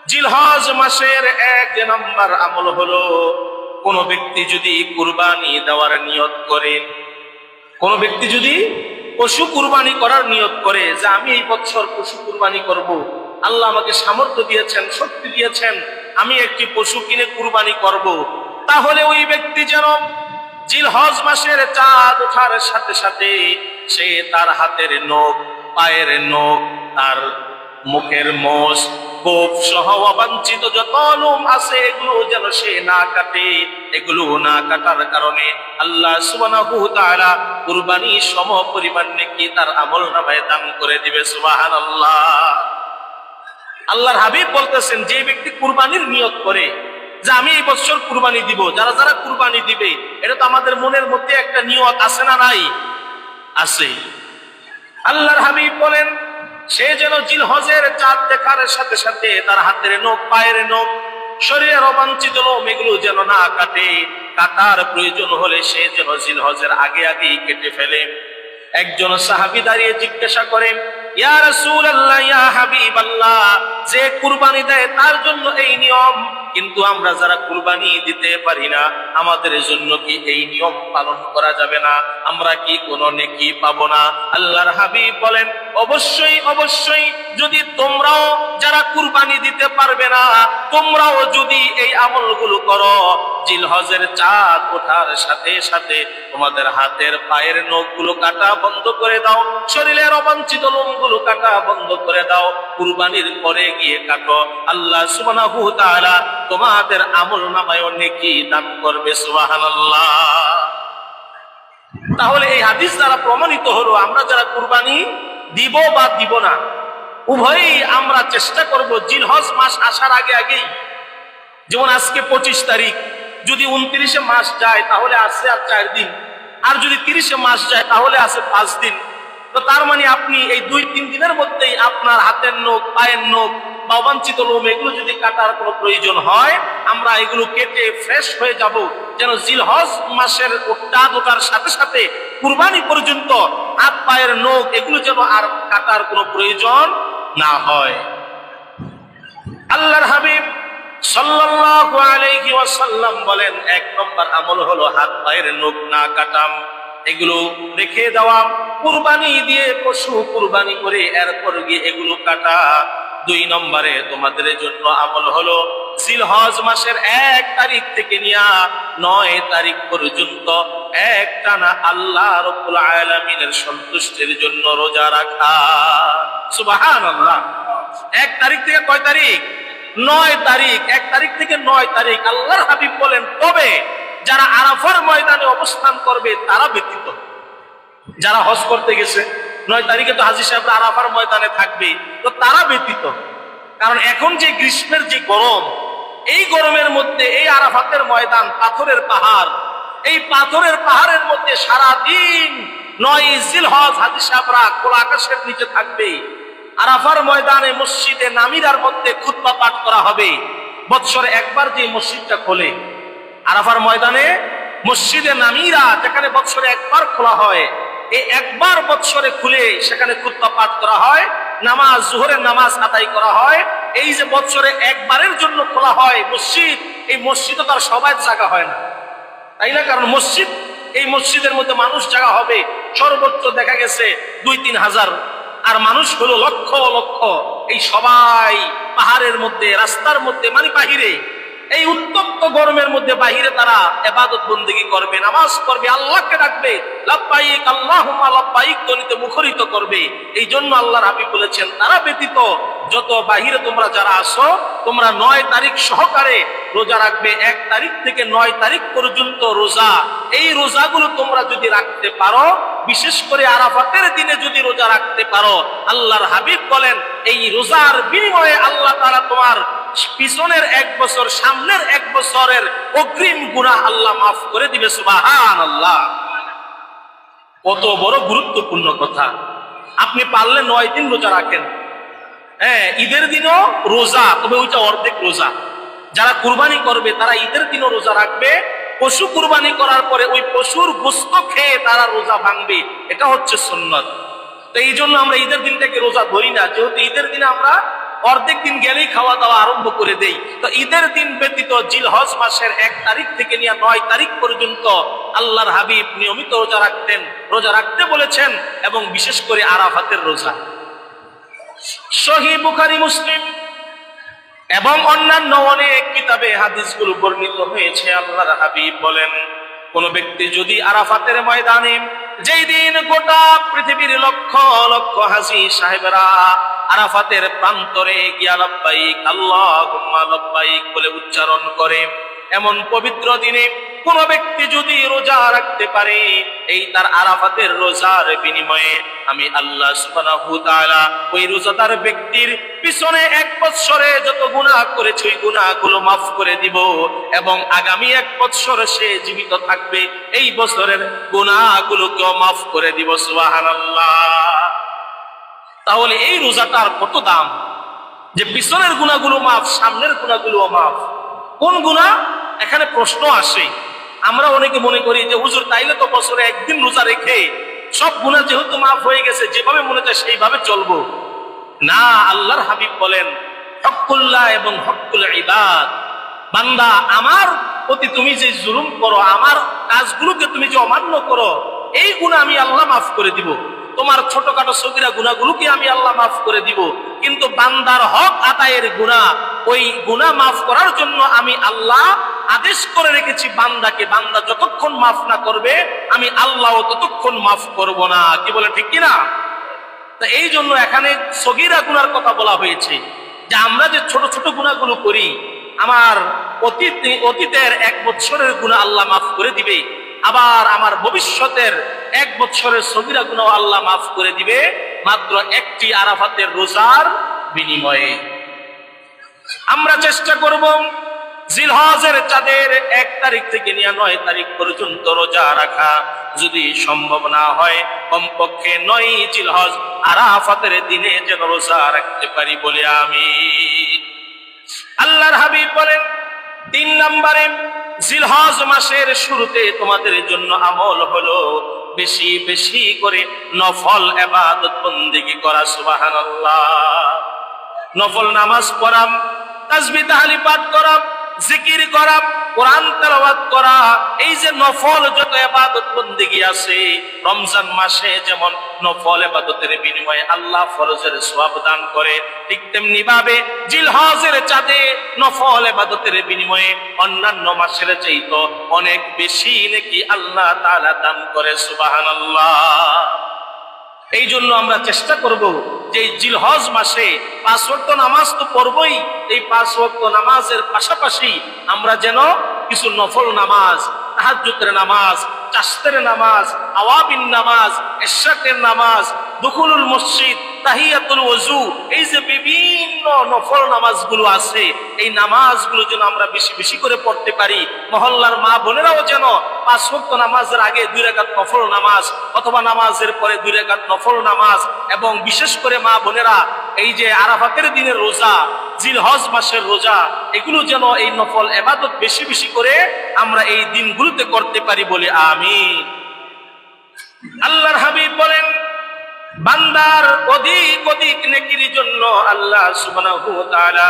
জিলহজ মাসের ১ নম্বর আমল হলো, কোন ব্যক্তি যদি কুরবানি দেওয়ার নিয়ত করে, কোন ব্যক্তি যদি পশু কুরবানি করার নিয়ত করে যে আমি এই বছর পশু কুরবানি করব, আল্লাহ আমাকে সামর্থ্য দিয়েছেন, শক্তি দিয়েছেন, আমি একটি পশু কিনে কুরবানি করব, তাহলে ওই ব্যক্তি যেন জিলহজ মাসের চাঁদ ওঠার সাথে সাথে সে তার হাতের নখ, পায়ের নখ, তার মুখের মোষ, গোঁফ সহ অবাঞ্ছিত যত লোম আছে এগুলো যেন সে না কাটে। এগুলো না কাটার কারণে আল্লাহ সুবহানাহু ওয়া তাআলা কুরবানি সম পরিমাণ নেকি তার আমলনামায় দান করে দিবে। সুবহানাল্লাহ। আল্লাহর হাবিব বলতেছেন, যে ব্যক্তি কুরবানির নিয়ত করে যে আমি এই বছর কুরবানি দিব, যারা যারা কুরবানি দিবে, এটা তো আমাদের মনের মধ্যে একটা নিয়ত আছে না নাই? আছে। আল্লাহর হাবিব বলেন, সে যেন জিলহজের চাঁদ দেখার সাথে সাথে তার হাতের নখ, পায়ের নখ, শরীরের অবাঞ্ছিত লোম এগুলো যেন না কাটে। কাটার প্রয়োজন হলে সে যেন জিলহজের আগে আগেই কেটে ফেলে। একজন সাহাবী দাঁড়িয়ে জিজ্ঞাসা করেন, ইয়া রাসূলুল্লাহ, ইয়া হাবিবাল্লাহ, যে কুরবানি দেয় তার জন্য এই নিয়ম, কিন্তু আমরা যারা কুরবানি দিতে পারি না আমাদের জন্য কি এই নিয়ম পালন করা যাবে না? আমরা কি কোনো নেকি পাবো না? আল্লাহর হাবিব বলেন, অবশ্যই অবশ্যই, যদি তোমরাও যারা কুরবানি দিতে পারবে না তোমরাও যদি এই আমলগুলো করো, জিলহজের চাঁদ ওঠার সাথে সাথে তোমাদের হাতের পায়ের নখগুলো কাটা বন্ধ করে দাও, শরীরের অবাঞ্ছিত লোমগুলো কাটা বন্ধ করে দাও, কুরবানির পরে গিয়ে কাটো, আল্লাহ সুবহানাহু ওয়া তাআলা তোমাদের আমলনামায় নেকি দান করবে। সুবহানাল্লাহ। তাহলে এই হাদিস দ্বারা প্রমাণিত হলো, আমরা যারা কুরবানি দিব বা দিব না উভয়ই আমরা চেষ্টা করব জিলহজ মাস আসার আগে আগেই। যেমন আজকে 25 তারিখ, যদি 29 মাস যায় তাহলে আছে আর 4 দিন, আর যদি 30 মাস যায় তাহলে আছে 5 দিন। তো তার মানে আপনি এই 2-3 দিনের মধ্যেই আপনার হাতের নখ, পায়ের নখ বা অবাঞ্ছিত লোম এগুলো যদি কাটার কোনো প্রয়োজন হয়, আমরা এগুলো কেটে ফ্রেশ হয়ে যাব, যেন জিলহজ মাসের চাঁদ ওঠার সাথে সাথে কুরবানি পর্যন্ত হাত পায়ের নখ এগুলো যেন আর কাটার কোনো প্রয়োজন না হয়। আল্লাহর হাবিব সাল্লাল্লাহু আলাইহি ওয়াসাল্লাম বলেন, 1 নম্বর আমল হলো হাত পায়ের নখ না কাটাম, এগুলো রেখে দেওয়া, কুরবানি দিয়ে পশু কুরবানি করে এরপর গিয়ে এগুলো কাটা। 2 নম্বরে তোমাদের জন্য আমল হলো জিলহজ মাসের 1 তারিখ থেকে নিয়ে 9 তারিখ পর্যন্ত একটানা আল্লাহ রাব্বুল আলামিনের সন্তুষ্টির জন্য রোজা রাখা। সুবহানাল্লাহ। 1 তারিখ থেকে কয় তারিখ? 9 তারিখ। 1 তারিখ থেকে 9 তারিখ। আল্লাহর হাবিব বলেন, তবে যারা আরাফার ময়দানে অবস্থান করবে তারা ব্যতীত। যারা হজ করতে গেছে 9 তারিখে তো হাজী সাহেবরা আরাফার ময়দানে থাকবে, তো তারা ব্যতীত। কারণ এখন যে গ্রীষ্মের যে গরম, এই গরমের মধ্যে এই আরাফাতের ময়দান পাথরের পাহাড়, এই পাথরের পাহাড়ের মধ্যে সারাদিন 9 জিলহজ হাজী সাহেবরা খোলা আকাশের নিচে থাকবে। আরাফার ময়দানে মসজিদে নামিরার মধ্যে খুতবা পাঠ করা হবে। বৎসরে একবার যে মসজিদটা খোলে, আরাফার ময়দানে মসজিদে নামিরা যেখানে বৎসরে একবার খোলা হয়, এই একবার বৎসরে খুলে সেখানে খুতবা পাঠ করা হয়, নামাজ, জোহরের নামাজ আদায় করা হয়। এই যে বৎসরে একবারের জন্য খোলা হয় মসজিদ, এই মসজিদও তার সবাই জায়গা হয় না, তাই না? কারণ মসজিদ, এই মসজিদের মধ্যে মানুষ জায়গা হবে সর্বোচ্চ দেখা গেছে 2-3 হাজার, আর মানুষ হলো লক্ষ লক্ষ। এই সবাই পাহাড়ের মধ্যে, রাস্তার মধ্যে, মানে বাহিরে, এই উত্তপ্ত গরমের মধ্যে বাহিরে তারা ইবাদত বন্দেগী করবে, নামাজ পড়বে, আল্লাহকে ডাকবে, লাব্বাইক আল্লাহুম্মা লাব্বাইক ধ্বনিতে মুখরিত করবে। এই জন্য আল্লাহর হাবিব বলেছেন, তারা ব্যতীত যত বাহিরে তোমরা যারা আসো, তোমরা 9 তারিখ সহকারে রোজা রাখবে। 1 তারিখ থেকে 9 তারিখ পর্যন্ত রোজা। এই রোজাগুলো তোমরা যদি রাখতে পারো, বিশেষ করে আরাফাতের দিনে যদি রোজা রাখতে পারো, আল্লাহর হাবিব বলেন, এই রোজার বিনিময়ে আল্লাহ তাআলা তোমার পিছনের 1 বছর, সামনের 1 বছরের অগ্রিম গুনাহ আল্লাহ মাফ করে দিবে। সুবহানাল্লাহ। কত বড় গুরুত্বপূর্ণ কথা। আপনি পারলে 9 দিন রোজা রাখেন, হ্যাঁ, ঈদের দিনও রোজা, তবে ওইটা অর্ধেক রোজা। যারা কুরবানি করবে তারা ঈদের দিনও রোজা রাখবে। পশু কুরবানি করার পরে ওই পশুর গোশত খেয়ে তারা রোজা ভাঙবে, এটা হচ্ছে সুন্নত। তো এই জন্য আমরা ঈদের দিনটাকে রোজা ধরি না, যেহেতু ঈদের দিনে আমরা অর্ধেক দিন গেলেই খাওয়া দাওয়া আরম্ভ করে দেই। তো ঈদের দিন ব্যতীত জিলহজ মাসের 1 তারিখ থেকে নিয়ে 9 তারিখ পর্যন্ত আল্লাহর হাবিব নিয়মিত রোজা রাখতেন, রোজা রাখতে বলেছেন, এবং বিশেষ করে আরাফাতের রোজা। সহিহ বুখারী, মুসলিম এবং অন্যান্য অনেক কিতাবে হাদিসগুলো বর্ণিত হয়েছে। আল্লাহর হাবিব বলেন, কোন ব্যক্তি যদি আরাফাতের ময়দানে, যেই দিন গোটা পৃথিবীর লক্ষ লক্ষ হাজী সাহেবরা আরাফাতের প্রান্তরে গিয়া লব্বাইক আল্লাহুম্মা লব্বাইক বলে উচ্চারণ করে, এমন পবিত্র দিনে কোন ব্যক্তি যদি রোজা রাখতে পারে, এই তার আরাফাতের রোজার বিনিময়ে আমি আল্লাহ সুবহানাহু ওয়া তাআলা ওই রোজাদার ব্যক্তির পিছনে 1 বছরে যত গুনাহ করেছে ওই গুনাহগুলো মাফ করে দিব, এবং আগামী 1 বছর সে জীবিত থাকবে, এই বছরের গুনাহগুলোকেও মাফ করে দিব। সুবহানাল্লাহ। তাহলে এই রোজাটার কত দাম, যে পিছনের গুনাহগুলো মাফ, সামনের গুনাহগুলোও মাফ। কোন গুনাহ? এখানে প্রশ্ন আসে। আমরা অনেকে মনে করি যে হুজুর তাইলে তো বছরে একদিন রোজা রেখে সব গুনাহ যেহেতু মাফ হয়ে গেছে, যেভাবে মনে চায় সেইভাবে চলবো। না, আল্লাহর হাবিব বলেন, হকুল্লাহ এবং হকুল ইবাদ, বান্দা আমার প্রতি তুমি যে জুলুম করো, আমার কাজগুলোকে তুমি যে অমান্য করো, এই গুনাহ আমি আল্লাহ মাফ করে দিব। তোমার ছোটখাটো সগীরা গুনাহগুলোকে আমি আল্লাহ মাফ করে দিব, কিন্তু বান্দার হক আদায়ের গুনাহ, ওই গুনাহ মাফ করার জন্য আমি আল্লাহ আদেশ করে রেখেছি বান্দাকে, বান্দা যতক্ষণ মাফ না করবে আমি আল্লাহ ততক্ষণ মাফ করব না। কি বলে, ঠিক কিনা? তা এই জন্য এখানে সগীরা গুনার কথা বলা হয়েছে, যে আমরা যে ছোট ছোট গুনাহগুলো করি, আমার অতীতের 1 বছরের গুনাহ আল্লাহ মাফ করে দিবে, আবার আমার ভবিষ্যতের 1 বছরের সগীরা গুনাহ আল্লাহ মাফ করে দিবে, মাত্র একটি আরাফাতের রোজার বিনিময়ে। আমরা চেষ্টা করব জিলহজের চাঁদের 1 তারিখ থেকে নিয়ে 9 তারিখ পর্যন্ত রোজা রাখা। যদি সম্ভব না হয়, কমপক্ষে 9 জিলহজ আরাফাতের দিনে যেন রোজা রাখতে পারি বলে আমি। আল্লাহর হাবিব বলেন, 3 নম্বরে জিলহজ মাসের শুরুতে তোমাদের জন্য আমল হলো বেশি বেশি করে নফল ইবাদত বন্দেগী করা। সুবহানাল্লাহ। নফল নামাজ পড়া, তাসবিহ তাহলিল পাঠ করা, জিকির করা, কোরআন তেলাওয়াত করা, এই যে নফল যত ইবাদত বন্দেগী আছে, রমজান মাসে যেমন নফল ইবাদতের বিনিময়ে আল্লাহ ফরজের সওয়াব দান করে, ঠিক তেমনি ভাবে জিলহজের চাঁদে নফল ইবাদতের বিনিময়ে অন্যান্য মাসের চাইতে অনেক বেশি নেকি আল্লাহ তাআলা দান করে। সুবহানাল্লাহ। এই জন্য আমরা চেষ্টা করব যে জিলহজ মাসে 5 ওয়াক্ত নামাজ তো পড়বই, এই 5 ওয়াক্ত নামাজের পাশাপাশি আমরা যেন কিছু নফল নামাজ, তাহাজ্জুদের নামাজ, চাশতের নামাজ, আওয়াবিন নামাজ, ইশরাকের নামাজ, দুখুলুল মসজিদ, তাহিয়াতুল ওযু, এই যে বিভিন্ন নফল নামাজগুলো আছে, এই নামাজগুলো যেন আমরা বেশি বেশি করে পড়তে পারি। মহল্লার মা বোনেরাও যেন 5 ওয়াক্ত নামাজের আগে 2 রাকাত নফল নামাজ, অথবা নামাজের পরে 2 রাকাত নফল নামাজ, এবং বিশেষ করে মা বোনেরা এই যে আরাফাতের দিনের রোজা, জিলহজ মাসের রোজা, এগুলো যেন এই নফল ইবাদত বেশি বেশি করে আমরা এই দিনগুলোতে করতে পারি বলে আমিন। আল্লাহর হাবিব বলেন, বান্দার অধিক অধিক নেকির জন্য আল্লাহ সুবহানাহু ওয়া তাআলা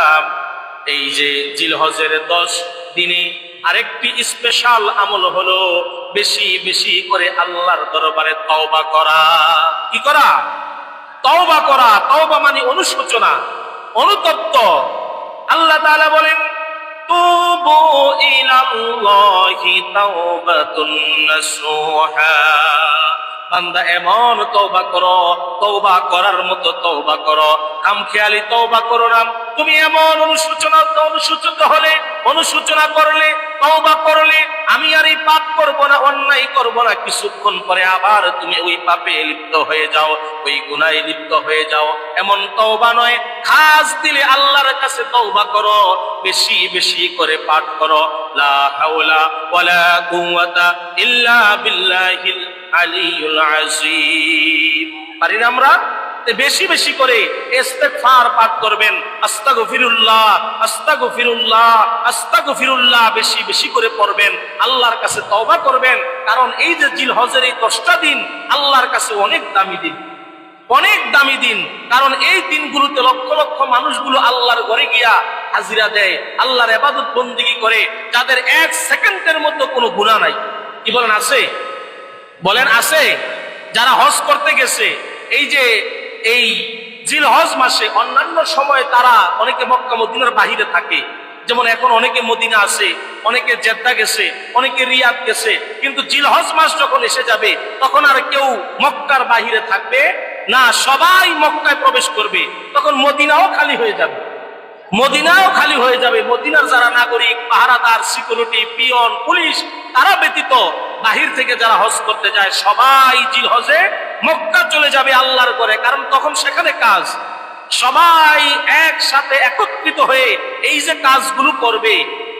এই যে জিলহজের 10 দিনে আরেকটি স্পেশাল আমল হলো বেশি বেশি করে আল্লাহর দরবারে তওবা করা। কি করা? তওবা করা। তওবা মানে অনুশোচনা, অনুতপ্ত। আল্লাহ তাআলা বলেন, তুবু ইলাল্লাহি তাওবাতুন নাসুহা। বান্দা এমন তওবা করো, তওবা করার মতো তওবা করো, খামখেয়ালি তওবা করো না। তুমি এমন অনুশোচিত হলে, অনুশোচনা করলে, তওবা করলে, আমি আর এই পাপ করব না, অন্যায় করব না, কিছুক্ষণ পরে আবার তুমি ওই পাপে লিপ্ত হয়ে যাও, ওই গুনাহে লিপ্ত হয়ে যাও, এমন তওবা নয়। খাস দিলে আল্লাহর কাছে তওবা করো, বেশি বেশি করে পাঠ করো, লা হাওলা ওয়ালা কুওয়াতা ইল্লা বিল্লাহিল আলিয়ুল আযীম। পারি না আমরা? বেশি বেশি করে ইস্তেগফার পাঠ করবেন, আস্তাগফিরুল্লাহ আস্তাগফিরুল্লাহ আস্তাগফিরুল্লাহ বেশি বেশি করে পড়বেন, আল্লাহর কাছে তওবা করবেন। কারণ এই যে জিলহজের এই 10টা দিন আল্লাহর কাছে অনেক দামি দিন, অনেক দামি দিন। কারণ এই দিনগুলোতে লক্ষ লক্ষ মানুষগুলো আল্লাহর ঘরে গিয়া হাজিরা দেয়, আল্লাহর ইবাদত বন্দেগী করে, যাদের এক সেকেন্ডের মধ্যে কোনো গুনাহ নাই। কি বলেন আছে? বলেন আছে? যারা হজ করতে গেছে, এই জিলহজ মাসে, অন্যান্য সময়ে তারা অনেকে মক্কা মদিনার বাহিরে থাকে, যেমন এখন অনেকে মদিনা আছে, অনেকে জেদ্দা গেছে, অনেকে রিয়াদ গেছে, কিন্তু জিলহজ মাস যখন এসে যাবে তখন আর কেউ মক্কার বাহিরে থাকবে না, সবাই মক্কায় প্রবেশ করবে। তখন মদিনাও খালি হয়ে যাবে, মদিনাও খালি হয়ে যাবে। মদিনার যারা নাগরিক, পাহারাদার, সিকিউরিটি, পিয়ন, পুলিশ, তারা ব্যতীত বাহির থেকে যারা হজ করতে যায় সবাই জিলহজে মক্কা চলে যাবে আল্লাহর ঘরে, কারণ তখন সেখানে কাজ। সবাই একসাথে একত্রিত হয়ে এই যে কাজগুলো করবে,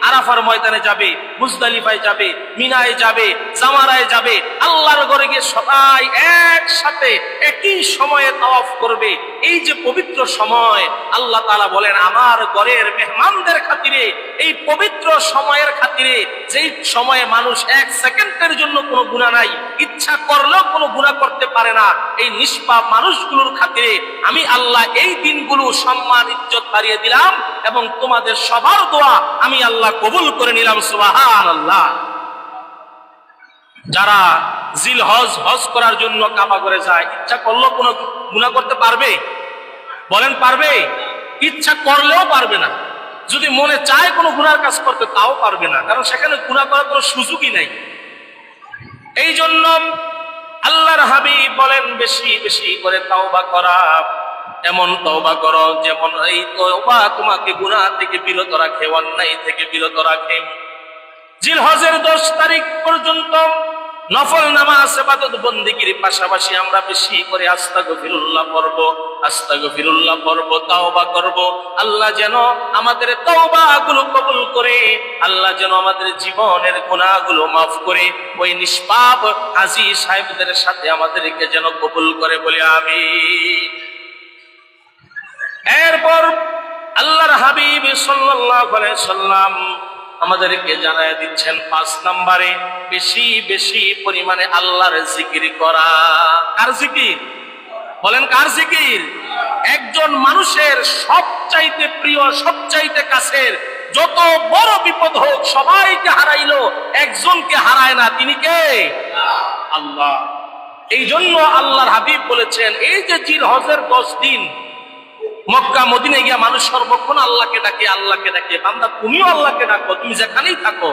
আরাফার ময়দানে যাবে, মুজদালিফায় যাবে, মিনায় যাবে, জামারায় যাবে, আল্লাহর ঘরে গিয়ে সবাই একসাথে একই সময়ে তাওয়াফ করবে। এই যে পবিত্র সময়, আল্লাহ তাআলা বলেন আমার ঘরের মেহমানদের খাতিরে, এই পবিত্র সময়ের খাতিরে, যেই সময়ে মানুষ এক সেকেন্ডের জন্য কোনো গুনাহ নাই, ইচ্ছা করলেও কোনো গুনাহ করতে পারে না, এই নিষ্পাপ মানুষগুলোর খাতিরে আমি আল্লাহ এই দিনগুলো সম্মান ইজ্জত বাড়িয়ে দিলাম, এবং তোমাদের সবার দোয়া আমি আল্লাহ কবুল করে নিলাম। সুবহানাল্লাহ। যারা জিলহজ হজ করার জন্য কাবা করে যায়, ইচ্ছা করলেও কোনো গুনাহ করতে পারবে? বলেন পারবে? ইচ্ছা করলেও পারবে না। যদি মনে চায় কোনো গুনার কাজ করতে, তাও পারবে না, কারণ সেখানে গুনাহ করার কোনো সুযোগই নাই। এই জন্য আল্লাহর হাবিব বলেন বেশি বেশি করে তাওবা করা, এমন তওবা করো যেমন এই তওবা তোমাকে গুনাহ থেকে বিরত রাখে, অন্যায় থেকে বিরত রাখে। জিলহজের 10 তারিখ পর্যন্ত নফল নামাজ ইবাদত বন্দেগীর পাশাপাশি আমরা বেশি করে আস্তাগফিরুল্লাহ পড়ব, আস্তাগফিরুল্লাহ পড়ব, তাওবা করব। আল্লাহ যেন আমাদের তওবাগুলো কবুল করে, আল্লাহ যেন আমাদের জীবনের গুনাহগুলো মাফ করে, ওই নিষ্পাপ হাজী সাহেবদের সাথে আমাদেরকে যেন কবুল করে, বলে আমিন। এরপর আল্লাহর হাবিব সাল্লাল্লাহু আলাইহি সাল্লাম আমাদেরকে জানায় দিচ্ছেন 5 নম্বরে বেশি বেশি পরিমাণে আল্লাহর জিকির করা। কার জিকির? বলেন কার জিকির? একজন মানুষের সবচাইতে প্রিয়, সবচাইতে কাছের, যত বড় বিপদ হোক, সবাইকে হারাইলো, একজনকে হারায় না, তিনি কে? আল্লাহ। এই জন্য আল্লাহর হাবিব বলেছেন, এই যে জিলহজের 10 দিন মক্কা মদিনায় গিয়া মানুষ সর্বক্ষণ আল্লাহকে ডাকে, আল্লাহকে ডাকে। বান্দা তুমিও আল্লাহকে ডাকো, তুমি যেখানেই থাকো।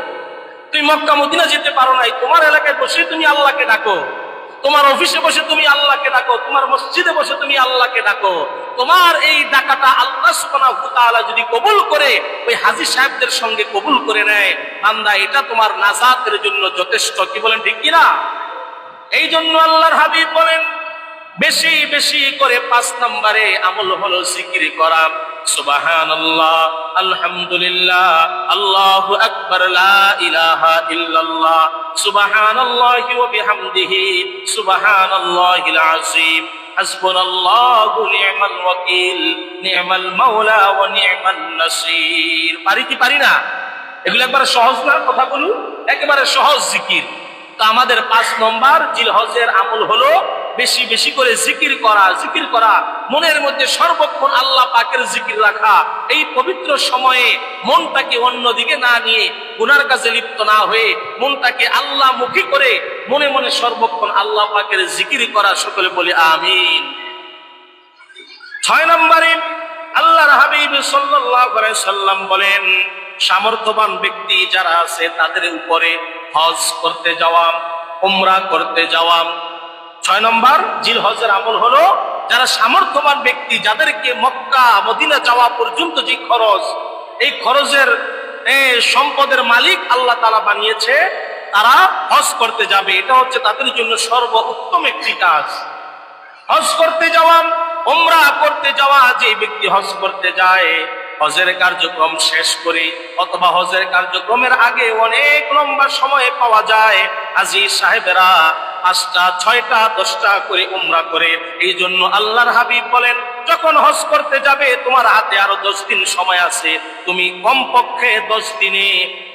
তুমি মক্কা মদিনা যেতে পারো নাই, তোমার এলাকায় বসে তুমি আল্লাহকে ডাকো, তোমার অফিসে বসে তুমি আল্লাহকে ডাকো, তোমার মসজিদে বসে তুমি আল্লাহকে ডাকো। তোমার এই ডাকাটা আল্লাহ সুবহানাহু ওয়া তাআলা যদি কবুল করে, ওই হাজী সাহেবদের সঙ্গে কবুল করে নেয়, বান্দা এটা তোমার নাজাতের জন্য যথেষ্ট। কি বলেন, ঠিক কিনা? এই জন্য আল্লাহর হাবিব বলেন বেশি বেশি করে 5 নম্বরে আমল হলো জিকির করা। সুবহানাল্লাহ, আলহামদুলিল্লাহ, আল্লাহু আকবার, লা ইলাহা ইল্লাল্লাহ, সুবহানাল্লাহি ওয়া বিহামদিহি, সুবহানাল্লাহিল আযীম, হাসবুনাল্লাহু নি'মাল ওয়াকিল, নি'মাল মাওলা ওয়া নি'মান নাসির। পারি কি পারি না? এগুলো একবারে সহজ না কথাগুলো? একেবারে সহজ জিকির। তো আমাদের 5 নম্বর জিলহজের আমল হলো বেশি বেশি করে জিকির করা। জিকির করা, মনের মধ্যে সর্বক্ষণ আল্লাহ পাকের জিকির রাখা। এই পবিত্র সময়ে মনটাকে অন্যদিকে না নিয়ে, গুনার কাজে লিপ্ত না হয়ে, মনটাকে আল্লাহমুখী করে মনে মনে সর্বক্ষণ আল্লাহ পাকের জিকির করা। সকলে বলি আমিন। 6 নম্বরে আল্লাহর হাবিব সাল্লাল্লাহু আলাইহি সাল্লাম বলেন, সামর্থ্যবান ব্যক্তি যারা আছে তাদের উপরে হজ করতে যাওয়া, উমরা করতে যাওয়া। 6 নম্বর জিলহজের আমল হলো, যারা সামর্থ্যবান ব্যক্তি, যাদেরকে মক্কা মদিনা যাওয়া পর্যন্ত যে খরচ, এই খরচের সম্পদের মালিক আল্লাহ তাআলা বানিয়েছে, তারা হজ করতে যাবে। এটা হচ্ছে তাদের জন্য সর্বোত্তম একটি কাজ। হজ করতে যাওয়া, উমরা করতে যাওয়া। যে ব্যক্তি হজ করতে যায়, হজের কার্যক্রম শেষ করে অথবা হজের কার্যক্রমের আগে অনেক লম্বা সময় পাওয়া যায়, হাজী সাহেবেরা 5টা, 6টা, 10টা করে উমরা করে। এই জন্য আল্লাহর হাবিব বলেন, যখন হজ করতে যাবে তোমার হাতে আরো 10 দিন সময় আছে, তুমি কমপক্ষে 10 দিনে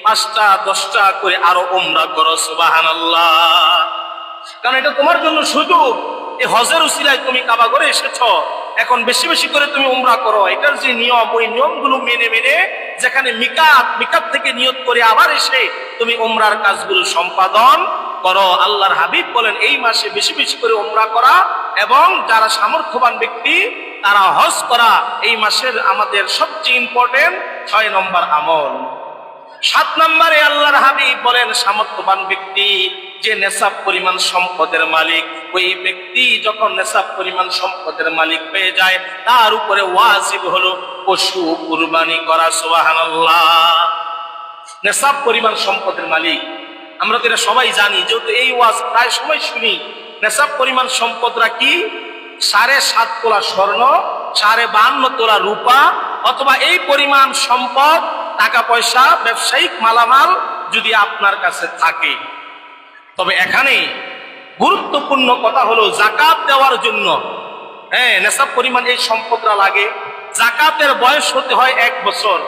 5টা, 10টা করে আরো উমরা করো। সুবহানাল্লাহ। কারণ এটা তোমার জন্য সুযোগ। এই হজের উসিলায় তুমি কাবা ঘরে এসেছো, এখন বেশি বেশি করে তুমি উমরা করো। এটার যে নিয়ম, ওই নিয়মগুলো মেনে মেনে যেখানে মিকাত থেকে নিয়ত করে আবার এসে তুমি উমরার কাজগুলো সম্পাদন করো। আল্লাহর হাবিব বলেন এই মাসে বেশি বেশি করে উমরা করা এবং যারা সামর্থ্যবান ব্যক্তি তারা হজ করা এই মাসের আমাদের সবচেয়ে ইম্পর্টেন্ট 6 নম্বর আমল। 7 নম্বরে আল্লাহর হাবিব বলেন সামর্থ্যবান ব্যক্তি যে নেশাব পরিমাণ সম্পদের মালিক, ওই ব্যক্তি যখন নেশাব পরিমাণ সম্পদের মালিক হয়ে যায় তার উপরে ওয়াজিব হলো পশু কুরবানি করা। সুবহানাল্লাহ। নেশাব পরিমাণ সম্পদের মালিক আমরা তো এটা সবাই জানি, যেহেতু এই ওয়াজ প্রায় সময় শুনি। নেশাব পরিমাণ সম্পদরা কি? 7.5 তোলা স্বর্ণ, 52 তোলা রূপা, অথবা এই পরিমাণ সম্পদ, টাকা পয়সা, ব্যবসায়িক মালামাল যদি আপনার কাছে থাকে। তবে এখানে গুরুত্বপূর্ণ কথা হলো জাকাত দেওয়ার জন্য নেশাব পরিমাণ এই সম্পদরা লাগে। জাকাতের বয়স হতে হয় 1 বছর,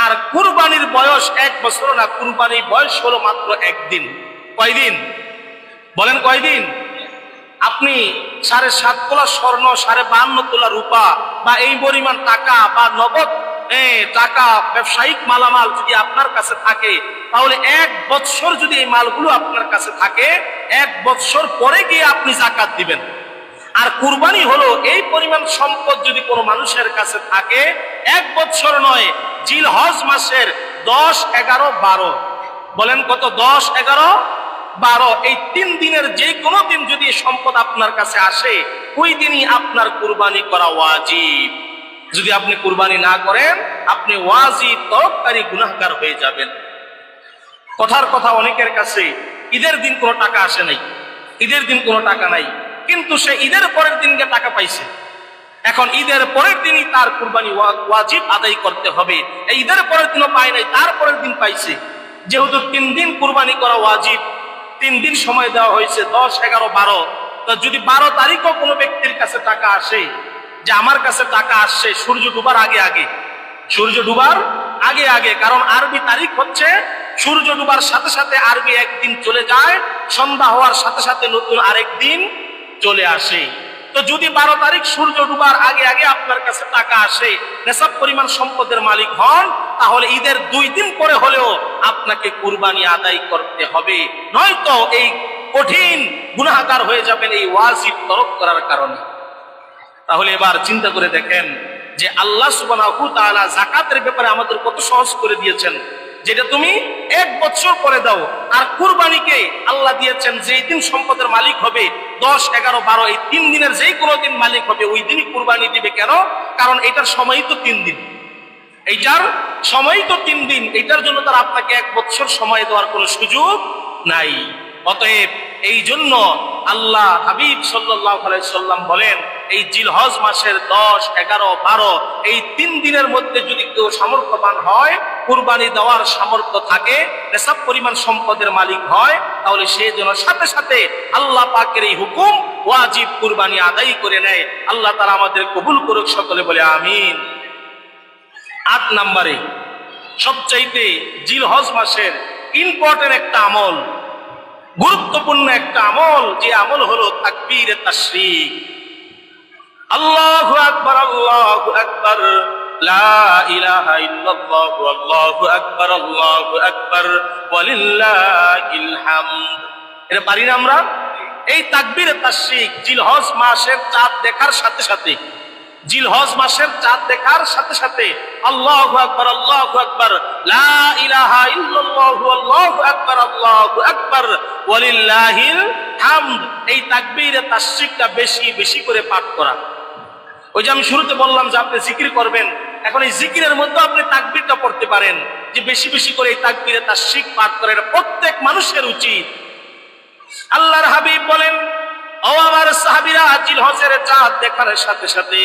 আর কুরবানির বয়স 1 বছর না, কুরবানির বয়স হলো মাত্র 1 দিন। কয়দিন বলেন? কয়দিন? আপনি 7.5 তোলা স্বর্ণ, 52 তোলা রূপা বা এই পরিমাণ টাকা বা নগদ টাকা, ব্যবসায়িক মালামাল যদি আপনার কাছে থাকে, তাহলে 1 বছর যদি এই মালগুলো আপনার কাছে থাকে, 1 বছর পরে গিয়ে আপনি জাকাত দিবেন। আর কুরবানি হলো এই পরিমাণ সম্পদ যদি কোনো মানুষের কাছে থাকে, 1 বছর নয়, জিলহজ মাসের 10, 11, 12, বলেন কত? 10, 11, 12 এই 3 দিনের যে কোনো দিন যদি সম্পদ আপনার কাছে আসে, ওই দিনই আপনার কুরবানি করা ওয়াজিব। যদি আপনি কুরবানি না করেন আপনি ওয়াজিব তরফদারি গুনাহগার হয়ে যাবেন। কথার কথা, অনেকের কাছে ঈদের দিন কোনো টাকা আসে নাই, ঈদের দিন কোনো টাকা নাই, কিন্তু সে ঈদের পরের দিনকে টাকা পাইছে। এখন ঈদের পরের দিনই তার কুরবানি ওয়াজিব আদায় করতে হবে। এই ঈদের পরের দিনও পায় নাই, তারপরের দিন পাইছে। যেহেতু 3 দিন কুরবানি করা ওয়াজিব, 3 দিন সময় দেওয়া হয়েছে, 10, 11, 12। তো যদি 12 তারিখও কোনো ব্যক্তির কাছে টাকা আসে, যে আমার কাছে টাকা আসছে সূর্য ডুবার আগে আগে, সূর্য ডুবার আগে আগে, কারণ আরবি তারিখ হচ্ছে সূর্য ডুবার সাথে সাথে আরবি একদিন চলে যায়, সন্ধ্যা হওয়ার সাথে সাথে নতুন আরেক দিন চলে আসে। তো যদি 12 তারিখ সূর্য ডুবার আগে আগে আপনার কাছে টাকা আসে, নেশাব পরিমাণ সম্পদের মালিক হন, তাহলে ঈদের 2 দিন পরে হলেও আপনাকে কুরবানি আদায় করতে হবে, নয়তো এই কঠিন গুনাহগার হয়ে যাবেন এই ওয়াজিব তরক করার কারণে। তাহলে এবার চিন্তা করে দেখেন যে আল্লাহ সুবহানাহু ওয়া তাআলা যাকাতের ব্যাপারে আমাদের কত সহজ করে দিয়েছেন, যেটা তুমি 1 বছর পরে দাও। আর কুরবানিকে আল্লাহ দিয়েছেন যেই দিন সম্পদের মালিক হবে, 10, 11, 12 এই 3 দিনের যেই কোনো দিন মালিক হবে ওই দিনই কুরবানি দিবে। কেন? কারণ এটার সময়ই তো 3 দিন, এইটার সময়ই তো 3 দিন, এটার জন্য তার আপনাকে 1 বছর সময় দেওয়ার কোনো সুযোগ নাই। অতএব এই জন্য আল্লাহ হাবিব সাল্লাল্লাহু আলাইহি সাল্লাম বলেন, এই জিলহজ মাসের 10, 11, 12 এই 3 দিনের মধ্যে যদি কেউ সামর্থ্যবান হয়, কুরবানি দেওয়ার সামর্থ্য থাকে, নেশাব পরিমাণ সম্পদের মালিক হয়, তাহলে সে যেন সাথে সাথে আল্লাহ পাকের এই হুকুম ওয়াজিব কুরবানি আদায় করে নেয়। আল্লাহ তাআলা আমাদের কবুল করুক, সকলে বলে আমিন। 8 নম্বরে সবচাইতে জিলহজ মাসের ইম্পর্টেন্ট একটা আমল, গুরুত্বপূর্ণ একটা আমল, যে আমল হলো তাকবীরে তাশরিক। আল্লাহু আকবার, আল্লাহু আকবার, লা ইলাহা ইল্লাল্লাহু, আল্লাহু আকবার, আল্লাহু আকবার, ওয়ালিল্লাহিল হামদ। এটা পারি না আমরা? এই তাকবীরে তাশরিক জিলহজ মাসের চাঁদ দেখার সাথে সাথে, জিলহজ মাসের চাঁদ দেখার সাথে সাথে আল্লাহু আকবার, আল্লাহু আকবার, লা ইলাহা ইল্লাল্লাহু, আল্লাহু আকবার, আল্লাহু আকবার, ওয়ালিল্লাহিল হামদ, এই তাকবীরে তাশরিকটা বেশি বেশি করে পাঠ করা। ওই যে আমি শুরুতে বললাম যে আপনি জিকির করবেন, এখন এই জিকিরের মধ্যে আপনি তাকবীরটা পড়তে পারেন, যে বেশি বেশি করে এই তাকবীরে তাশরিক পাঠ করা, এটা প্রত্যেক মানুষের উচিত। আল্লাহর হাবিব বলেন, ও আমার সাহাবীরা, জিলহজের চাঁদ দেখার সাথে সাথে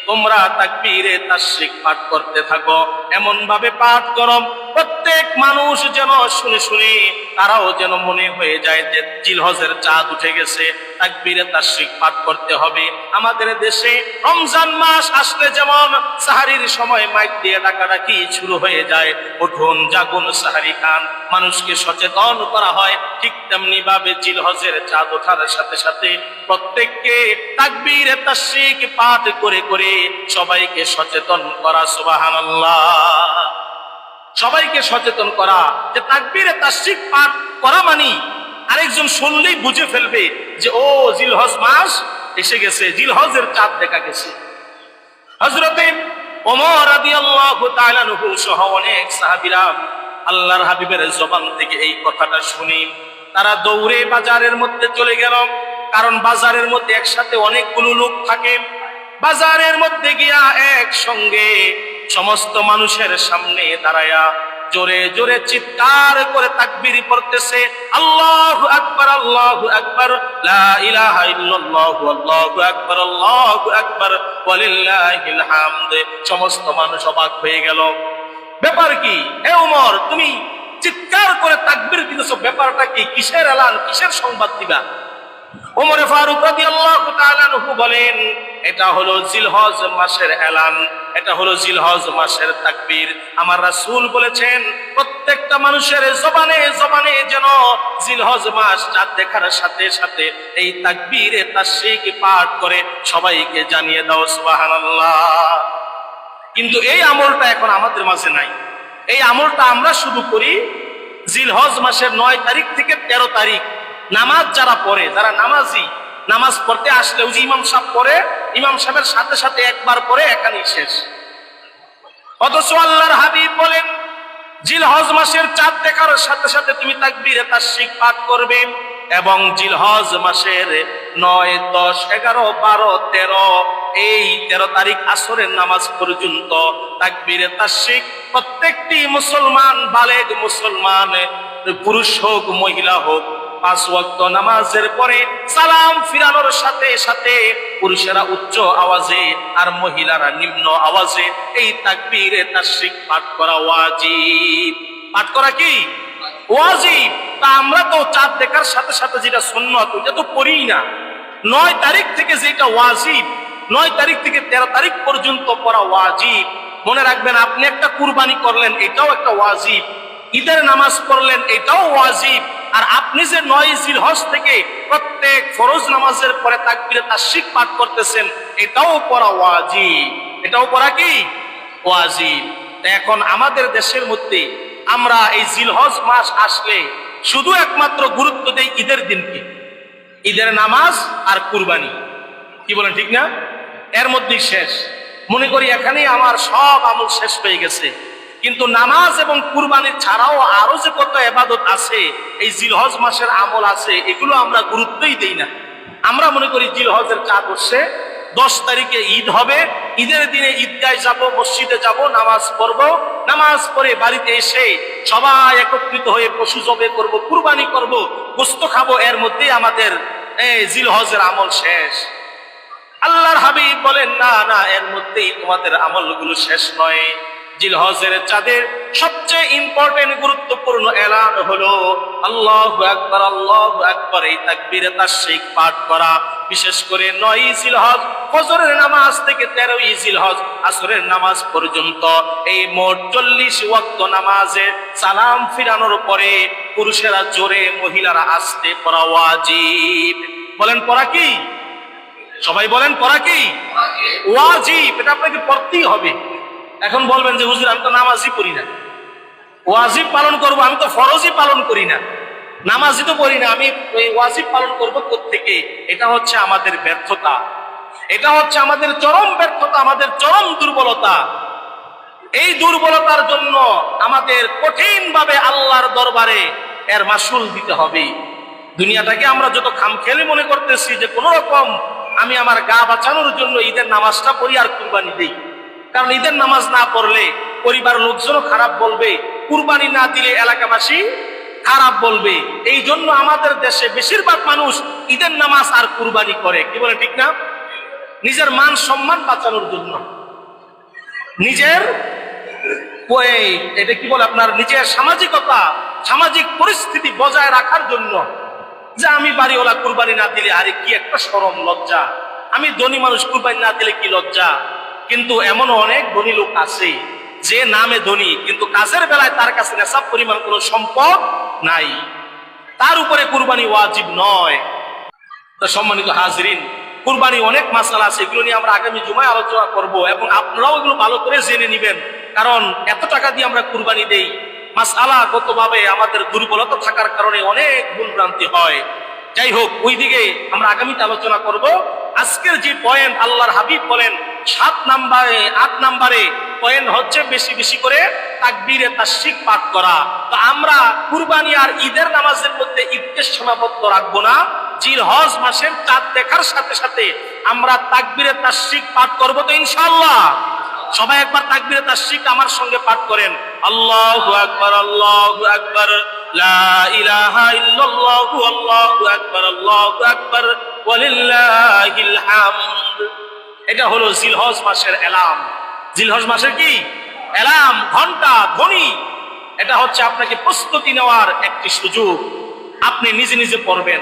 তোমরা তাকবীরে তাশরিক পাঠ করতে থাকো, এমন ভাবে পাঠ করো প্রত্যেক মানুষ যেন শুনে শুনে তারাও যেন মনে হয়ে যায় যে জিলহজের চাঁদ উঠে গেছে, তাকবীরে তাশরিক পাঠ করতে হবে। আমাদের দেশে রমজান মাস আসলে যেমন সাহারির সময় মাইক দিয়ে ডাকাডাকি শুরু হয়ে যায়, উঠুন জাগুন সাহারি খান, মানুষকে সচেতন করা হয়, ঠিক তেমনি ভাবে জিলহজের চাঁদ ওঠার সাথে সাথে প্রত্যেককে তাকবীরে তাশরিক পাঠ করে করে সবাইকে সচেতন করা। সুবহানাল্লাহ। সবাইকে সচেতন করা যে তাকবীরে তাশরিক পাঠ করা মানে আরেকজন শুনলেই বুঝে ফেলবে যে ও জিলহজ মাস এসে গেছে, জিলহজের চাঁদ দেখা গেছে। হযরতে ওমর রাদিয়াল্লাহু তাআলা আনহু সহ অনেক সাহাবীরা আল্লাহর হাবিবের জবান থেকে এই কথাটা শুনি তারা দৌড়ে বাজারের মধ্যে চলে গেল। কারণ বাজারের মধ্যে একসাথে অনেকগুলো লোক থাকে। বাজারের মধ্যে গিয়া একসঙ্গে সমস্ত মানুষের সামনে দাঁড়ায়া জোরে জোরে চিৎকার করে তাকবীর পড়তেছে, আল্লাহু আকবার, আল্লাহু আকবার, লা ইলাহা ইল্লাল্লাহু, আল্লাহু আকবার, আল্লাহু আকবার, ওয়ালিল্লাহিল হামদ। সমস্ত মানুষ অবাক হয়ে গেল। ব্যাপার কি? হে ওমর, তুমি চিৎকার করে তাকবীর দিতেছো, ব্যাপারটা কি? কিসের এলান, কিসের সংবাদ দিবা? ওমর ফারুক রাদিয়াল্লাহু তাআলা আনহু বলেন, এটা হলো জিলহজ মাসের এলান, এটা হলো জিলহজ মাসের তাকবীর। আমার রাসূল বলেছেন প্রত্যেকটা মানুষের জবানে জবানে যেন জিলহজ মাস চাঁদ দেখার সাথে সাথে এই তাকবীরে তাশরিক পাঠ করে সবাইকে জানিয়ে দাও। সুবহানাল্লাহ। কিন্তু এই আমলটা এখন আমাদের মাঝে নাই। এই আমলটা আমরা শুরু করি জিলহজ মাসের 9 তারিখ থেকে 13 তারিখ। নামাজ যারা পড়ে, যারা নামাজি, নামাজ পড়তে আসলে ওই যে ইমাম সাহেব পড়ে, ইমাম সাহেবের সাথে সাথে একবার পড়ে এখানেই শেষ। অথচ আল্লাহর হাবিব বলেন জিলহজ মাসের চাঁদ দেখার সাথে সাথে তুমি তাকবীরে তাশরিক পাঠ করবে এবং জিলহজ মাসের 9, 10, 11, 12, 13 এই 13 তারিখ আসরের নামাজ পর্যন্ত তাকবীরে তাশরিক প্রত্যেকটি মুসলমান, বালেগ মুসলমান, পুরুষ হোক মহিলা হোক, 5 ওয়াক্ত নামাজের পরে সালাম ফিরানোর সাথে সাথে পুরুষেরা উচ্চ আওয়াজে আর মহিলারা নিম্ন আওয়াজে এই তাকবীরে তাশরিক পাঠ করা ওয়াজিব। পাঠ করা কি ওয়াজিব? তা আমরা তো চাঁদ দেখার সাথে সাথে যেটা সুন্নত ওটা তো করিই না। 9 তারিখ থেকে যেটা ওয়াজিব, 9 তারিখ থেকে 13 তারিখ পর্যন্ত পড়া ওয়াজিব। মনে রাখবেন, আপনি একটা কুরবানি করলেন, এটাও একটা ওয়াজিব। ঈদের নামাজ পড়লেন, এটাও ওয়াজিব। আর আপনি যে 9 জিলহজ থেকে প্রত্যেক ফরজ নামাজের পরে তাকবীরে তাশরিক পাঠ করতেছেন, এটাও পড়া ওয়াজিব। এটাও পড়া কি ওয়াজিব। এখন আমাদের দেশের মধ্যে আমরা এই জিলহজ মাস আসলে শুধু একমাত্র গুরুত্ব দেই ঈদের দিনকে, ঈদের নামাজ আর কুরবানি। কি বলেন, ঠিক না? এর মধ্যেই শেষ। মনে করি এখানেই আমার সব আমল শেষ হয়ে গেছে। কিন্তু নামাজ এবং কুরবানি ছাড়াও আরো যে কত ইবাদত আছে, এই জিলহজ মাসের আমল আছে, এগুলো আমরা গুরুত্বই দেই না। আমরা মনে করি জিলহজের চাঁদ উঠছে, 10 তারিখে ঈদ হবে, ঈদের দিনে ঈদগায় যাব, মসজিদে যাব, নামাজ পড়ব, নামাজ পড়ে বাড়িতে এসে সবাই একত্রিত হয়ে পশু জবে করব, কুরবানি করব, গোশত খাবো, এর মধ্যেই আমাদের জিলহজের আমল শেষ। আল্লাহর হাবিব বলেন না না, এর মধ্যেই তোমাদের আমলগুলো শেষ নয়। জিলহজের চাঁদের সবচেয়ে ইম্পর্টেন্ট গুরুত্বপূর্ণ এলান হলো আল্লাহু আকবার, আল্লাহু আকবার, এই তাকবীরে তাশরিক পাঠ করা। বিশেষ করে 9 জিলহজ ফজরের নামাজ থেকে 13 জিলহজ আসরের নামাজ পর্যন্ত এই মোট 40 ওয়াক্ত নামাজে সালাম ফিরানোর পরে পুরুষেরা জোরে, মহিলারা আস্তে পড়া ওয়াজিব। বলেন পড়া কি? সবাই বলেন পড়া কি ওয়াজিব? এটা আপনাকে পড়তেই হবে। এখন বলবেন যে হুজুর আমি তো নামাজই পড়ি না, ওয়াজিব পালন করব, আমি তো ফরজই পালন করি না, নামাজই তো পড়ি না, আমি ওই ওয়াজিব পালন করব কোত্থেকে? এটা হচ্ছে আমাদের ব্যর্থতা, এটা হচ্ছে আমাদের চরম ব্যর্থতা, আমাদের চরম দুর্বলতা। এই দুর্বলতার জন্য আমাদের কঠিনভাবে আল্লাহর দরবারে এর মাসুল দিতে হবে। দুনিয়াটাকে আমরা যত খামখেয়ালি মনে করতেছি যে কোন রকম আমি আমার গা বাঁচানোর জন্য ঈদের নামাজটা পড়ি আর কুরবানি দেই, কারণ ঈদের নামাজ না পড়লে পরিবার লোকজনও খারাপ বলবে, কুরবানি না দিলে এলাকাবাসী খারাপ বলবে। এই জন্য আমাদের দেশে বেশিরভাগ মানুষ ঈদের নামাজ আর কুরবানি করে। কি বলে, ঠিক না? নিজের মান সম্মান বাঁচানোর জন্য, নিজের এটা কি বলে আপনার নিজের সামাজিকতা সামাজিক পরিস্থিতি বজায় রাখার জন্য, যে আমি বাড়িওয়ালা কুরবানি না দিলে আরে কি একটা শরম লজ্জা, আমি ধনী মানুষ কুরবানি না দিলে কি লজ্জা। কিন্তু এমন অনেক ধনী লোক আছে যে নামে ধনী কিন্তু কাজের বেলায় তার কাছে নেশাব পরিমাণ কোনো সম্পদ নাই, তার উপরে কুরবানি ওয়াজিব নয়। তো সম্মানিত হাজরিন, কুরবানি অনেক মাসালা আছে, এগুলো নিয়ে আমরা আগামী জুমায় আলোচনা করব এবং আপনারাও এগুলো ভালো করে জেনে নেবেন। কারণ এত টাকা দিয়ে আমরা কুরবানি দেই, মাসআলাগতভাবে আমাদের দুর্বলতা থাকার কারণে অনেক ভুলভ্রান্তি হয়। যাই হোক, ওই দিকে আমরা আগামীতে আলোচনা করব। আজকের যে পয়েন্ট, আল্লাহর হাবিব বলেন 7 নম্বরে 8 নম্বরে পয়েন্ট হচ্ছে বেশি বেশি করে তাকবীরে তাশরিক পাঠ করা। তো আমরা কুরবানি আর ঈদের নামাজের মধ্যে ঈদকে সীমাবদ্ধ রাখবো না। জিলহজ মাসের চাঁদ দেখার সাথে সাথে আমরা তাকবীরে তাশরিক পাঠ করব তো ইনশাআল্লাহ। সবাই একবার তাকবীরে তাশরিক আমার সঙ্গে পাঠ করেন। আল্লাহু আকবার, আল্লাহু আকবার, লা ইলাহা ইল্লাল্লাহু, আল্লাহু আকবার, আল্লাহু আকবার, ওয়ালিল্লাহিল হামদ। এটা হলো জিলহজ মাসের এলাম। জিলহজ মাসের কি এলাম, ঘন্টা, ধ্বনি। এটা হচ্ছে আপনাকে প্রস্তুতি নেওয়ার একটি সুযোগ। আপনি নিজে নিজে পড়বেন,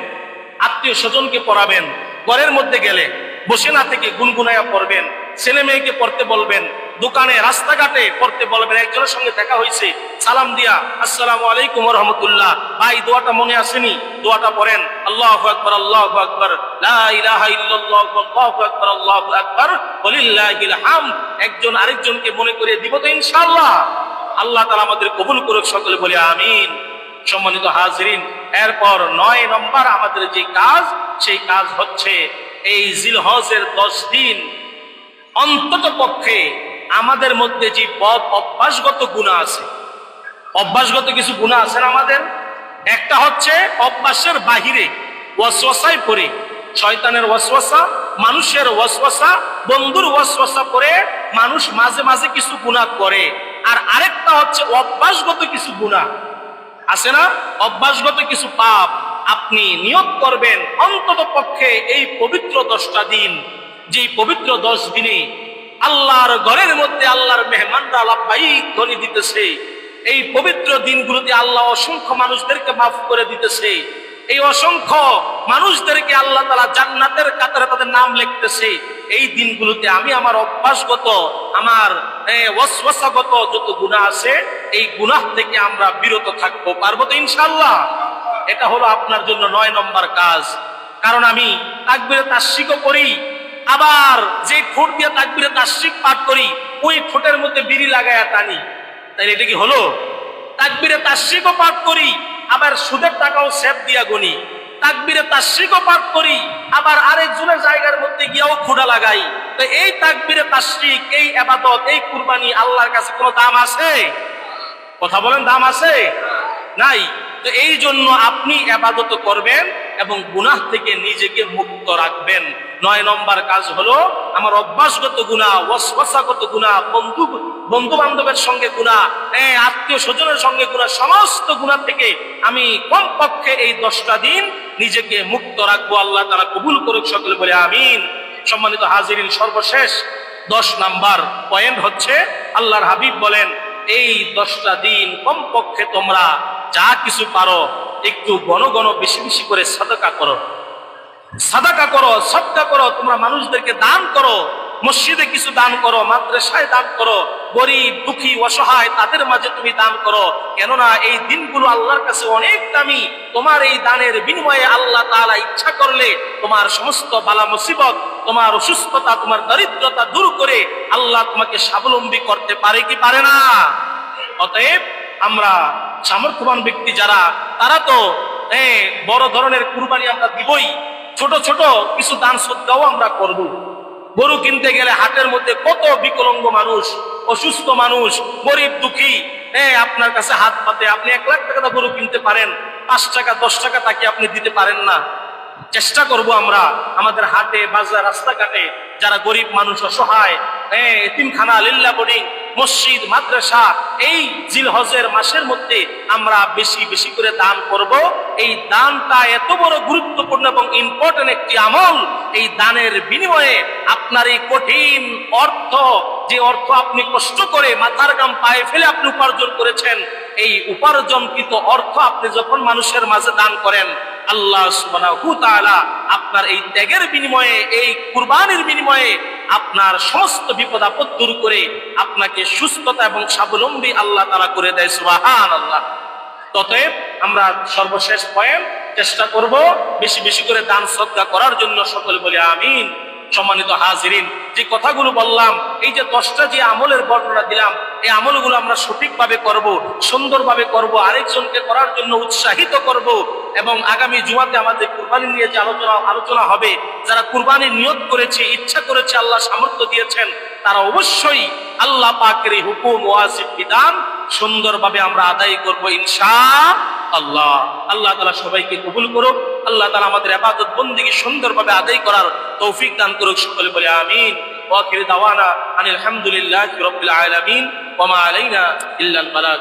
আত্মীয় স্বজনকে পড়াবেন, ঘরের মধ্যে গেলে বসে না থেকে গুনগুনায়া পড়বেন, ছেলে মেয়েকে পড়তে বলবেন, দোকানে রাস্তাঘাটে পড়তে বলবেন। একজনের সঙ্গে দেখা হয়েছে, সালাম দিয়া আসসালামু আলাইকুম ওয়া রাহমাতুল্লাহ, ভাই দোয়াটা মনে আসেনি, দোয়াটা পড়েন। আল্লাহু আকবার, আল্লাহু আকবার, লা ইলাহা ইল্লাল্লাহ, আল্লাহু আকবার, আল্লাহু আকবার, ওয়ালিল্লাহিল হামদ। একজন আরেকজনকে মনে করে দিব তো ইনশাআল্লাহ। আল্লাহ তাআলা আমাদের কবুল করুক, সকলে বলি আমিন। সম্মানিত হাজরিন, এরপর 9 নম্বর আমাদের যে কাজ, সেই কাজ হচ্ছে এই জিলহজের 10 দিন অন্তত পক্ষে আমাদের মধ্যে যে বদ অভ্যাসগত গুনাহ আছে, অভ্যাসগত কিছু গুনাহ আছে না আমাদের। একটা হচ্ছে অভ্যাসের বাহিরে ওয়াসওয়াসায় পড়ে, শয়তানের ওয়াসওয়াসা, মানুষের ওয়াসওয়াসা, বন্ধুর ওয়াসওয়াসা করে মানুষ মাঝে মাঝে কিছু গুনাহ করে। আর আরেকটা হচ্ছে অভ্যাসগত কিছু গুনাহ আছে না, অভ্যাসগত কিছু পাপ। আপনি নিয়ত করবেন অন্তত পক্ষে এই পবিত্র 10টা দিন, যে পবিত্র 10 দিনে আল্লাহর ঘরের মধ্যে আল্লাহর মেহমানরা লাব্বাইক ধ্বনি দিতেছে, এই পবিত্র দিনগুলোতে আল্লাহ অসংখ্য মানুষদেরকে মাফ করে দিতেছে, এই অসংখ্য মানুষদেরকে আল্লাহ তাআলা জান্নাতের কাতারে তাদের নাম লিখতেছে। এই দিনগুলোতে আমি আমার অভ্যাসগত, আমার ওয়াসওয়াসাগত যত গুনাহ আছে, এই গুনাহ থেকে আমরা বিরত থাকবো, পারবো তো ইনশাআল্লাহ। এটা হলো আপনার জন্য 9 নম্বর কাজ। কারণ আমি তাকবীরে তাশরিকও করি, আবার যে ঠোঁট দিয়ে তাকবীরে তাশরিক পাঠ করি ওই ঠোঁটের মধ্যে বিড়ি লাগায়া টানি, তাই এটা কি হলো? তাকবীরে তাশরিকও পাঠ করি, আবার সুদের টাকাও সেভ দিয়া গুনি। তাকবীরে তাশরিকও পাঠ করি, আবার আরেকজনের জায়গার মধ্যে গিয়েও খোঁড়া লাগাই। তো এই তাকবীরে তাশরিক, এই ইবাদত, এই কুরবানি আল্লাহর কাছে কোনো দাম আছে? কথা বলেন, দাম আছে? নাই। তো এই জন্য আপনি ইবাদত করবেন এবং গুনাহ থেকে নিজেকে মুক্ত রাখবেন। 9 নম্বর কাজ হলো আমার অভ্যাসগত গুনাহ, ওয়াসওয়াসাগত গুনাহ, বন্ধু বান্ধবের সঙ্গে গুনাহ, আত্মীয় স্বজনের সঙ্গে গুনাহ, সমস্ত গুনাহ থেকে আমি কমপক্ষে এই 10টা দিন নিজেকে মুক্ত রাখবো। আল্লাহ তাআলা কবুল করুক, সকলে বলে আমিন। সম্মানিত হাজিরিন, সর্বশেষ 10 নাম্বার পয়েন্ট হচ্ছে আল্লাহর হাবিব বলেন এই 10টা দিন কমপক্ষে তোমরা যা কিছু পারো একটু ঘন ঘন বেশি বেশি করে সাদাকা করো, সাদাকা করো, সদকা করো, তোমরা মানুষদেরকে দান করো, মসজিদে কিছু দান করো, মাদ্রাসায় দান করো, গরিব দুঃখী অসহায় তাদের মাঝে তুমি দান করো। কেননা এই দিনগুলো আল্লাহর কাছে অনেক দামি। তোমার এই দানের বিনিময়ে আল্লাহ তাআলা ইচ্ছা করলে তোমার সমস্ত বালা মুসিবত, তোমার অসুস্থতা, তোমার দরিদ্রতা দূর করে আল্লাহ তোমাকে স্বাবলম্বী করতে পারে কি পারে না? অতএব আমরা সামর্থ্যবান ব্যক্তি যারা, তারা তো বড় ধরনের কুরবানি আমরা দিবই, ছোট ছোট কিছু দান সদকাও আমরা করব। গরু কিনতে গেলে হাটের মধ্যে কত বিকলাঙ্গ মানুষ, অসুস্থ মানুষ, গরিব দুঃখী আপনার কাছে হাত পাতে। আপনি 1 লাখ টাকা গরু কিনতে পারেন, 5 টাকা 10 টাকা তাকে আপনি দিতে পারেন না। চেষ্টা করব আমরা আমাদের হাটে বাজার রাস্তাঘাটে যারা গরিব মানুষ, অসহায়, এতিমখানা, লিল্লা বোর্ডিং, মসজিদ, মাদ্রাসা, এই জিলহজের মাসের মধ্যে আমরা বেশি বেশি করে দান করব। এই দানটা এত বড় গুরুত্বপূর্ণ এবং ইম্পর্টেন্ট একটি আমল। এই দানের বিনিময়ে আপনার এই কঠিন অর্থ, যে অর্থ আপনি কষ্ট করে মাথার ঘাম পায়ে ফেলে আপনি উপার্জন করেছেন, এই উপার্জনকৃত অর্থ আপনি যখন মানুষের মাঝে দান করেন, আল্লাহ সুবহানাহু তাআলা আপনার এই ত্যাগের বিনিময়ে, এই কুরবানির বিনিময়ে আপনার সমস্ত বিপদ আপদ দূর করে আপনাকে সুস্থতা এবং স্বাবলম্বী আল্লাহ তাআলা করে দেয়। সুবহানাল্লাহ। ততএব আমরা সর্বশেষ পয়েন্ট চেষ্টা করব বেশি বেশি করে দান সদকা করার জন্য। সকলে বলি আমিন। সম্মানিত হাজিরিন, যে কথাগুলো বললাম, এই যে 10টা যে আমলের বর্ণনা দিলাম, এই আমলগুলো আমরা সঠিকভাবে করব, সুন্দরভাবে করব, আরেকজনকে করার জন্য উৎসাহিত করব। এবং আগামী জুমাতে আমাদের কুরবানি নিয়ে যে আলোচনা হবে, যারা কুরবানির নিয়ত করেছে, ইচ্ছা করেছে, আল্লাহ সামর্থ্য দিয়েছেন, তারা অবশ্যই আল্লাহ পাকের এই হুকুম ওয়াজিব বিধান সুন্দরভাবে আমরা আদায় করব ইনশাআল্লাহ। আল্লাহ তাআলা সবাইকে কবুল করুক। আল্লাহ তাআলা আমাদের ইবাদত বন্দেগী সুন্দরভাবে আদায় করার তৌফিক দান করুক। সকলে বলে আমিন। ওয়া আখিরু দাওয়ানা আনিল হামদুলিল্লাহি রাব্বিল আলামিন ওয়া মা আলাইনা ইল্লাল বালাগ।